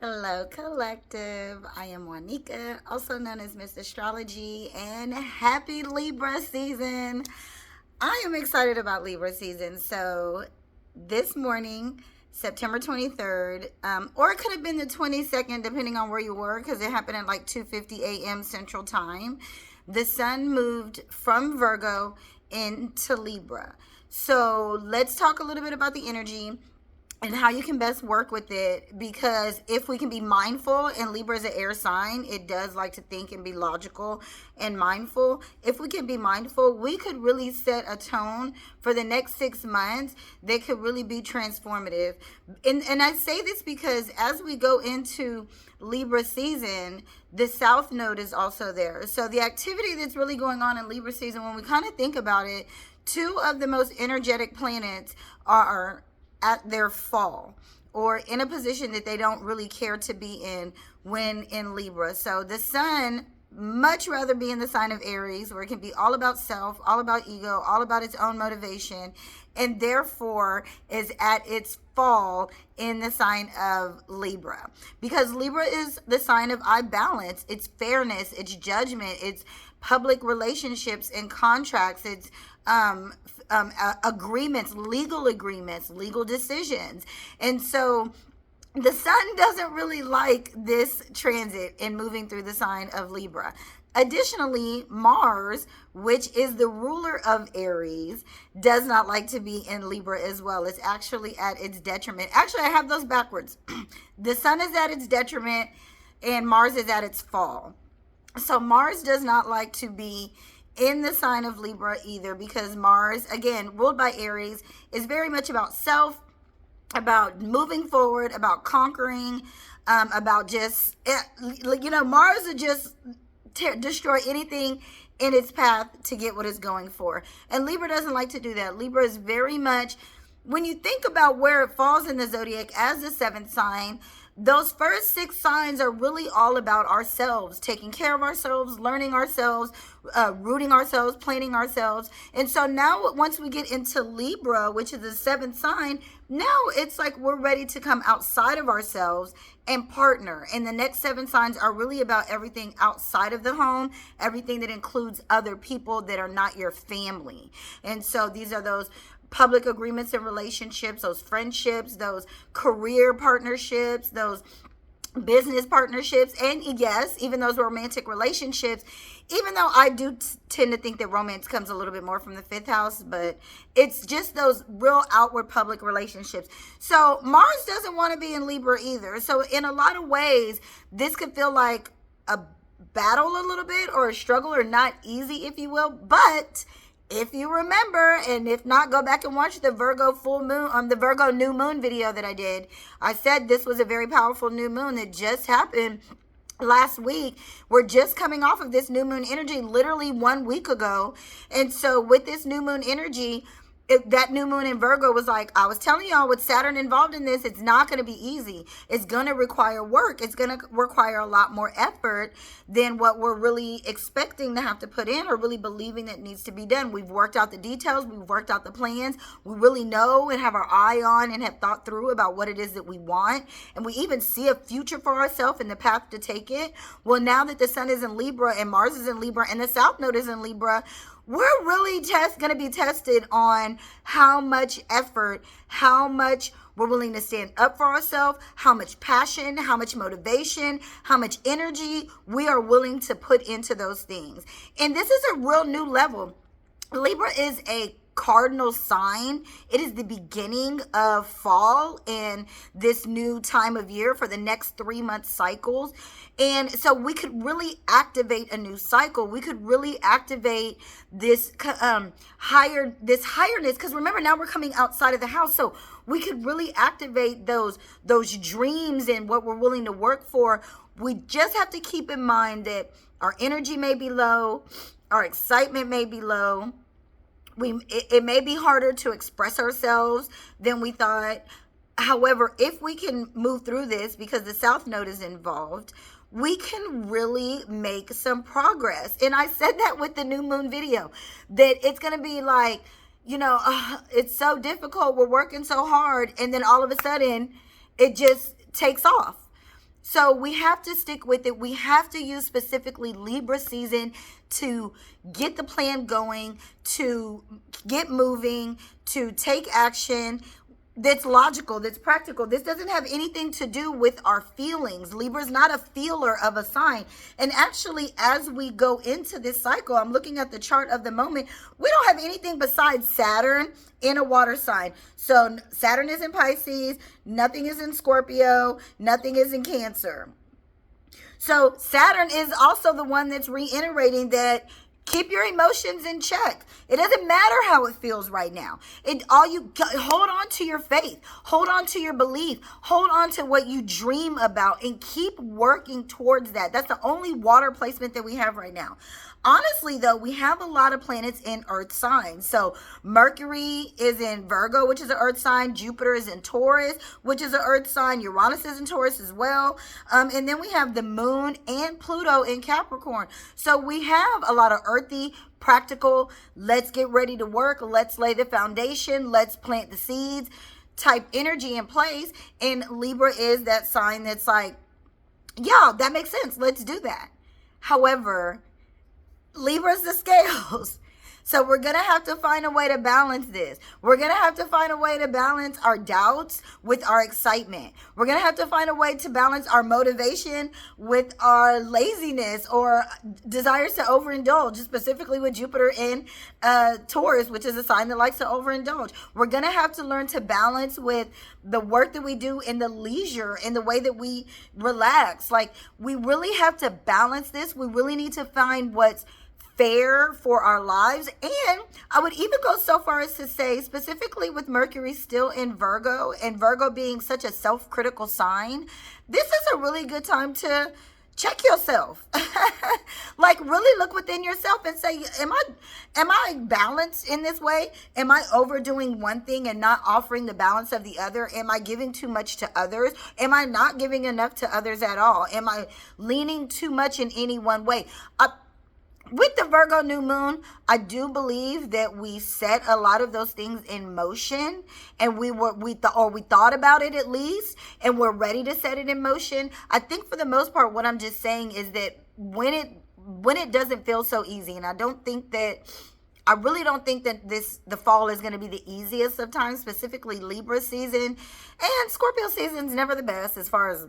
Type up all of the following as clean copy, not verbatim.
Hello, collective. I am Juanica, also known as Miss Astrology, and happy Libra season. I am excited about Libra season. So, this morning, September 23rd, or it could have been the 22nd, depending on where you were, because it happened at like 2:50 a.m. Central Time. The sun moved from Virgo into Libra. So, let's talk a little bit about the energy and how you can best work with it, because if we can be mindful, and Libra is an air sign, it does like to think and be logical and mindful. If we can be mindful, we could really set a tone for the next 6 months that could really be transformative. And I say this because as we go into Libra season, the South Node is also there. So the activity that's really going on in Libra season, when we kind of think about it, two of the most energetic planets are at their fall or in a position that they don't really care to be in when in Libra. So the sun much rather be in the sign of Aries, where it can be all about self, all about ego, all about its own motivation, and therefore is at its fall in the sign of Libra. Because Libra is the sign of I balance, it's fairness, it's judgment, it's public relationships and contracts, it's agreements, legal decisions. And so the sun doesn't really like this transit and moving through the sign of Libra. Additionally, Mars, which is the ruler of Aries, does not like to be in Libra as well. It's actually at its detriment. Actually, I have those backwards. The sun is at its detriment and Mars is at its fall. So Mars does not like to be in the sign of Libra either, because Mars, again, ruled by Aries, is very much about self, about moving forward, about conquering, about just, Mars would just destroy anything in its path to get what it's going for. And Libra doesn't like to do that. Libra is very much, when you think about where it falls in the zodiac as the seventh sign, those first 6 signs are really all about ourselves, taking care of ourselves, learning ourselves, rooting ourselves, planning ourselves. And so now once we get into Libra, which is the 7th sign, now it's like we're ready to come outside of ourselves and partner. And the next 7 signs are really about everything outside of the home, everything that includes other people that are not your family. And so these are those public agreements and relationships, those friendships, those career partnerships, those business partnerships, and yes, even those romantic relationships, even though I do tend to think that romance comes a little bit more from the 5th house, but it's just those real outward public relationships. So Mars doesn't want to be in Libra either. So in a lot of ways, this could feel like a battle a little bit, or a struggle, or not easy, if you will. But if you remember, and if not, go back and watch the Virgo full moon, the Virgo new moon video that I did. I said this was a very powerful new moon that just happened last week. We're just coming off of this new moon energy literally 1 week ago. And so with this new moon energy, that new moon in Virgo was like, I was telling y'all, with Saturn involved in this, it's not going to be easy. It's going to require work. It's going to require a lot more effort than what we're really expecting to have to put in, or really believing that needs to be done. We've worked out the details. We've worked out the plans. We really know and have our eye on and have thought through about what it is that we want. And we even see a future for ourselves and the path to take it. Well, now that the sun is in Libra and Mars is in Libra and the South Node is in Libra, we're really going to be tested on how much effort, how much we're willing to stand up for ourselves, how much passion, how much motivation, how much energy we are willing to put into those things. And this is a real new level. Libra is a cardinal sign. It is the beginning of fall and this new time of year for the next 3-month cycles. And so we could really activate a new cycle. We could really activate this higherness, because remember, now we're coming outside of the house. So we could really activate those dreams and what we're willing to work for. We just have to keep in mind that our energy may be low, our excitement may be low. It may be harder to express ourselves than we thought. However, if we can move through this, because the South Node is involved, we can really make some progress. And I said that with the new moon video, that it's going to be like, it's so difficult. We're working so hard. And then all of a sudden, it just takes off. So we have to stick with it. We have to use specifically Libra season to get the plan going, to get moving, to take action that's logical, that's practical. This doesn't have anything to do with our feelings. Libra is not a feeler of a sign. And actually, as we go into this cycle, I'm looking at the chart of the moment, we don't have anything besides Saturn in a water sign. So Saturn is in Pisces, nothing is in Scorpio, nothing is in Cancer. So Saturn is also the one that's reiterating that keep your emotions in check. It doesn't matter how it feels right now. Hold on to your faith. Hold on to your belief. Hold on to what you dream about and keep working towards that. That's the only water placement that we have right now. Honestly, though, we have a lot of planets in earth signs. So Mercury is in Virgo, which is an earth sign. Jupiter is in Taurus, which is an earth sign. Uranus is in Taurus as well. And then we have the moon and Pluto in Capricorn. So we have a lot of earthy, practical, let's get ready to work. Let's lay the foundation. Let's plant the seeds type energy in place. And Libra is that sign that's like, yeah, that makes sense. Let's do that. However, Libra's the scales. So we're going to have to find a way to balance this. We're going to have to find a way to balance our doubts with our excitement. We're going to have to find a way to balance our motivation with our laziness or desires to overindulge, specifically with Jupiter in Taurus, which is a sign that likes to overindulge. We're going to have to learn to balance with the work that we do in the leisure, in the way that we relax. Like, we really have to balance this. We really need to find what's fair for our lives. And I would even go so far as to say, specifically with Mercury still in Virgo, and Virgo being such a self-critical sign, this is a really good time to check yourself. Like, really look within yourself and say, am I balanced in this way? Am I overdoing one thing and not offering the balance of the other? Am I giving too much to others? Am I not giving enough to others at all? Am I leaning too much in any one way? With the Virgo new moon, I do believe that we set a lot of those things in motion, and we thought about it at least, and we're ready to set it in motion. I think for the most part, what I'm just saying is that when it doesn't feel so easy, and I really don't think that the fall is going to be the easiest of times, specifically Libra season. And Scorpio season is never the best as far as,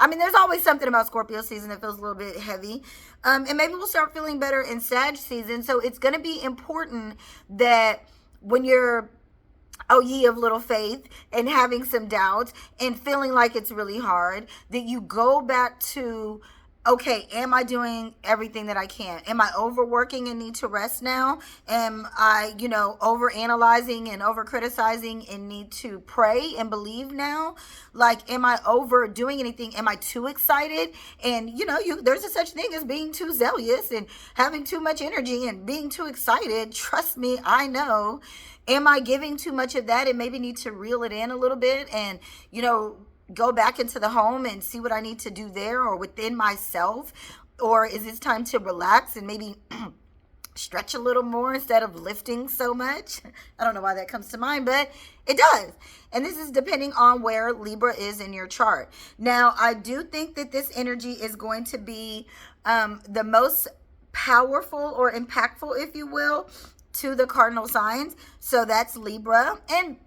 there's always something about Scorpio season that feels a little bit heavy. And maybe we'll start feeling better in Sag season. So it's going to be important that when you're, oh ye of little faith, and having some doubts and feeling like it's really hard, that you go back to, okay, am I doing everything that I can? Am I overworking and need to rest now? Am I, overanalyzing and over-criticizing and need to pray and believe now? Like, am I overdoing anything? Am I too excited? And, there's a such thing as being too zealous and having too much energy and being too excited. Trust me, I know. Am I giving too much of that and maybe need to reel it in a little bit and, go back into the home and see what I need to do there or within myself? Or is it time to relax and maybe stretch a little more instead of lifting so much? I don't know why that comes to mind, but it does. And this is depending on where Libra is in your chart. Now, I do think that this energy is going to be the most powerful or impactful, if you will, to the cardinal signs. So that's Libra. And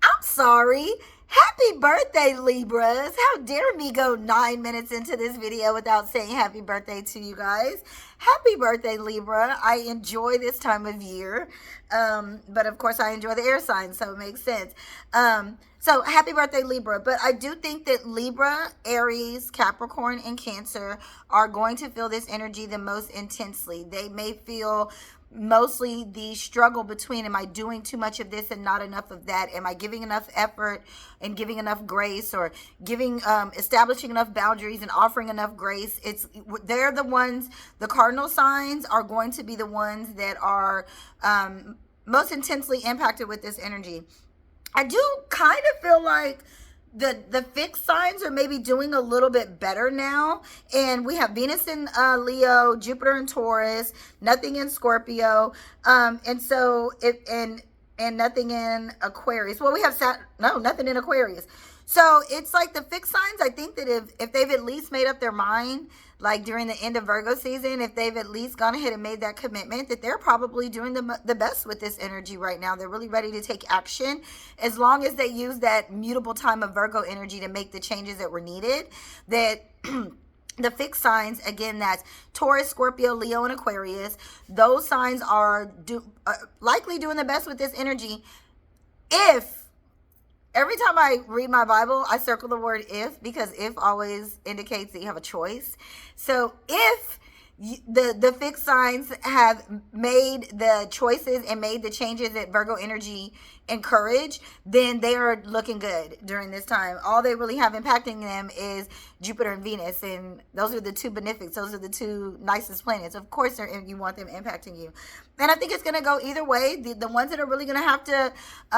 I'm sorry. Happy birthday, Libras. How dare me go 9 minutes into this video without saying happy birthday to you guys. Happy birthday, Libra. I enjoy this time of year. But of course, I enjoy the air signs, so it makes sense. So happy birthday, Libra. But I do think that Libra, Aries, Capricorn, and Cancer are going to feel this energy the most intensely. They may feel mostly the struggle between, am I doing too much of this and not enough of that? Am I giving enough effort and giving enough grace, or establishing enough boundaries and offering enough grace? They're the ones, the cardinal signs are going to be the ones that are most intensely impacted with this energy. I do kind of feel like the fixed signs are maybe doing a little bit better now. And we have Venus in Leo, Jupiter in Taurus, nothing in Scorpio. And so and nothing in Aquarius. Well, we have nothing in Aquarius. So it's like the fixed signs. I think that if they've at least made up their mind, like during the end of Virgo season, if they've at least gone ahead and made that commitment, that they're probably doing the best with this energy right now. They're really ready to take action, as long as they use that mutable time of Virgo energy to make the changes that were needed. That the fixed signs, again, that's Taurus, Scorpio, Leo, and Aquarius. Those signs are likely doing the best with this energy. If Every time I read my Bible, I circle the word if, because if always indicates that you have a choice. So if the fixed signs have made the choices and made the changes that Virgo energy encourage, then they are looking good during this time. All they really have impacting them is Jupiter and Venus, and those are the two benefics. Those are the two nicest planets. Of course, you want them impacting you. And I think it's going to go either way. The ones that are really going to have to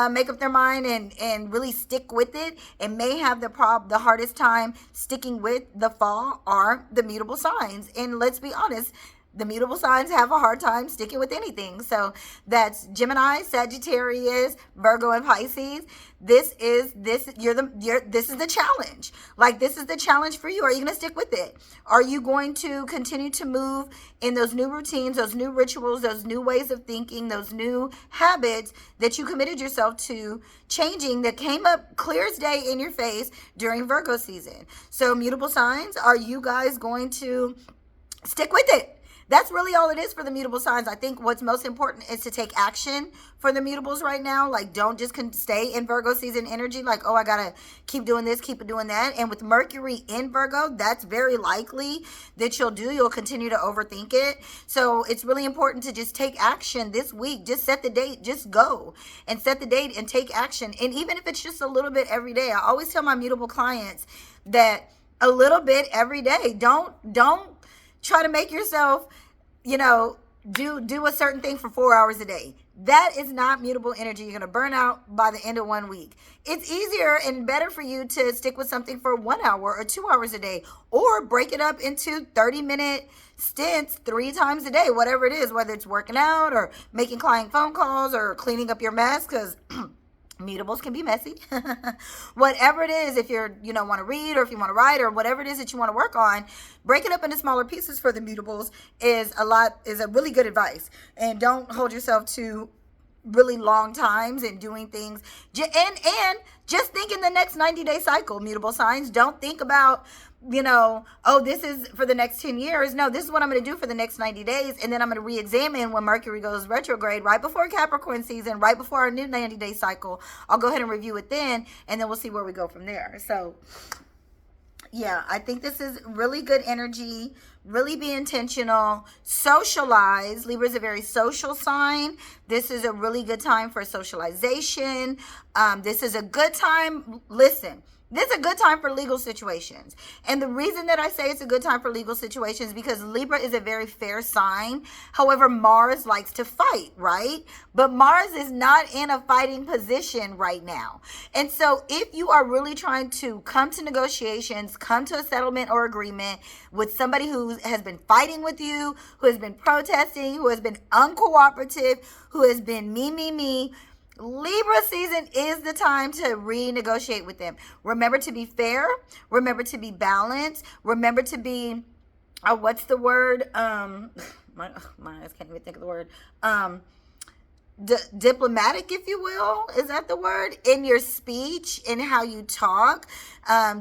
make up their mind and really stick with it and may have the hardest time sticking with the fall are the mutable signs. And let's be honest, the mutable signs have a hard time sticking with anything. So that's Gemini, Sagittarius, Virgo, and Pisces. This is the challenge. Like, this is the challenge for you. Are you going to stick with it? Are you going to continue to move in those new routines, those new rituals, those new ways of thinking, those new habits that you committed yourself to changing, that came up clear as day in your face during Virgo season? So mutable signs, are you guys going to stick with it? That's really all it is for the mutable signs. I think what's most important is to take action for the mutables right now. Like, don't just stay in Virgo season energy. Like, oh, I got to keep doing this, keep doing that. And with Mercury in Virgo, that's very likely that you'll continue to overthink it. So it's really important to just take action this week. Just set the date, just go and set the date and take action. And even if it's just a little bit every day, I always tell my mutable clients that a little bit every day. Don't try to make yourself, do a certain thing for 4 hours a day. That is not mutable energy. You're going to burn out by the end of 1 week. It's easier and better for you to stick with something for 1 hour or 2 hours a day, or break it up into 30-minute stints 3 times a day, whatever it is, whether it's working out or making client phone calls or cleaning up your mess, because mutables can be messy. Whatever it is, if you're, want to read, or if you want to write, or whatever it is that you want to work on, break it up into smaller pieces for the mutables is a really good advice. And don't hold yourself to really long times and doing things. And just think in the next 90-day cycle, mutable signs. Don't think about, oh, this is for the next 10 years. No, this is what I'm going to do for the next 90 days. And then I'm going to re-examine when Mercury goes retrograde, right before Capricorn season, right before our new 90-day cycle. I'll go ahead and review it then, and then we'll see where we go from there. So yeah, I think this is really good energy. Really be intentional. Socialize. Libra is a very social sign. This is a really good time for socialization. This is a good time. Listen, this is a good time for legal situations. And the reason that I say it's a good time for legal situations is because Libra is a very fair sign. However, Mars likes to fight, right? But Mars is not in a fighting position right now. And so if you are really trying to come to negotiations, come to a settlement or agreement with somebody who has been fighting with you, who has been protesting, who has been uncooperative, who has been me, Libra season is the time to renegotiate with them. Remember to be fair. Remember to be balanced. Remember to be, what's the word? My eyes can't even think of the word. Diplomatic, if you will. Is that the word? In your speech, in how you talk.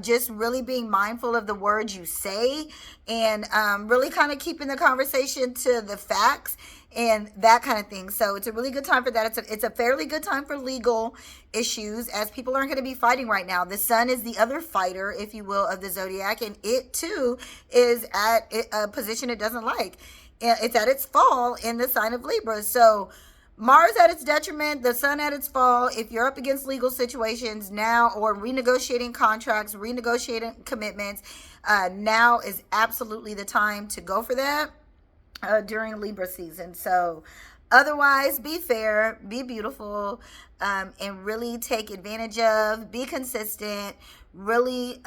Just really being mindful of the words you say, and really kind of keeping the conversation to the facts and that kind of thing. So it's a really good time for that. It's a fairly good time for legal issues, as people aren't going to be fighting right now. The sun is the other fighter, if you will, of the zodiac, and it too is at a position it doesn't like. It's at its fall in the sign of Libra. So Mars at its detriment, the sun at its fall. If you're up against legal situations now, or renegotiating contracts, renegotiating commitments, now is absolutely the time to go for that during Libra season. So otherwise, be fair, be beautiful, and really take advantage of, be consistent, really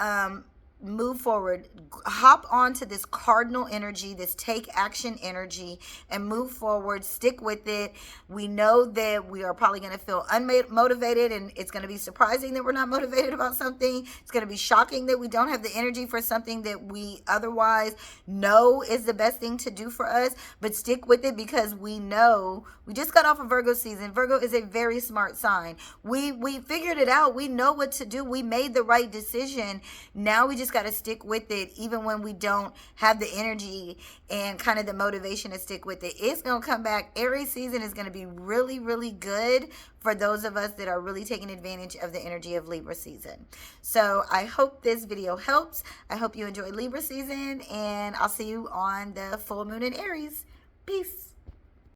move forward, hop onto this cardinal energy, this take action energy, and move forward. Stick with it. We know that we are probably going to feel unmotivated, and it's going to be surprising that we're not motivated about something. It's going to be shocking that we don't have the energy for something that we otherwise know is the best thing to do for us. But stick with it, because we know we just got off of Virgo season. Virgo is a very smart sign. We figured it out. We know what to do. We made the right decision. Now we just got to stick with it, even when we don't have the energy and kind of the motivation to stick with it. It's going to come back. Aries season is going to be really, really good for those of us that are really taking advantage of the energy of Libra season. So I hope this video helps. I hope you enjoy Libra season, and I'll see you on the full moon in Aries. Peace.